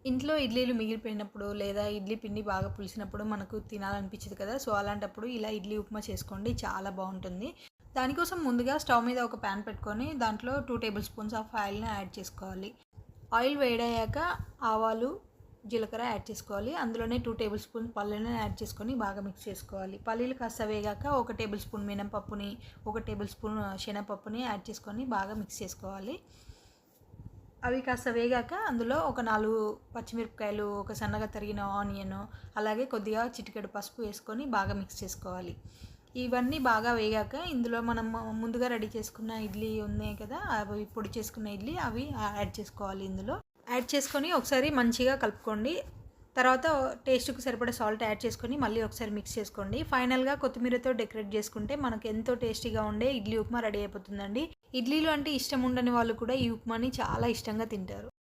ఇంట్లో ఇడ్లీలు మిగిలిపోయినప్పుడు లేదా ఇడ్లీ పిండి బాగా పులిసినప్పుడు మనకు తినాలనిపించదు కదా! సో, అలాంటప్పుడు ఇలా ఇడ్లీ ఉప్మా చేసుకోండి. చాలా బావుంటుంది. దానికోసం ముందుగా స్టవ్ మీద ఒక పాన్ పెట్టుకొని దాంట్లో 2 టేబుల్ స్పూన్స్ ఆఫ్ ఆయిల్‌ని యాడ్ చేసుకోవాలి. ఆయిల్ వేడయ్యాక ఆవాలు, జీలకర్ర యాడ్ చేసుకోవాలి. అందులోనే 2 టేబుల్ స్పూన్ పల్లీలను యాడ్ చేసుకొని బాగా మిక్స్ చేసుకోవాలి. పల్లీలు కాస్త వేగాక 1 టేబుల్ స్పూన్ మినపప్పుని, 1 టేబుల్ స్పూన్ శనగపప్పుని యాడ్ చేసుకొని బాగా మిక్స్ చేసుకోవాలి. అవి కాస్త వేగాక అందులో ఒక 4 పచ్చిమిరపకాయలు, ఒక సన్నగా తరిగిన ఆనియను, అలాగే కొద్దిగా చిటికెడు పసుపు వేసుకొని బాగా మిక్స్ చేసుకోవాలి. ఇవన్నీ బాగా వేగాక ఇందులో మనం ముందుగా రెడీ చేసుకున్న ఇడ్లీ ఉన్నాయి కదా! అవి పొడి చేసుకున్న ఇడ్లీ అవి యాడ్ చేసుకోవాలి ఇందులో. యాడ్ చేసుకొని ఒకసారి మంచిగా కలుపుకోండి. తర్వాత టేస్ట్‌కి సరిపడా సాల్ట్ యాడ్ చేసుకొని మళ్ళీ ఒకసారి మిక్స్ చేసుకోండి. ఫైనల్‌గా కొత్తిమీరతో డెకరేట్ చేసుకుంటే మనకు ఎంతో టేస్టీగా ఉండే ఇడ్లీ ఉప్మా రెడీ అయిపోతుందండి. ఇడ్లీలు అంటే ఇష్టం ఉండని వాళ్ళు కూడా ఈ ఉప్మాని చాలా ఇష్టంగా తింటారు.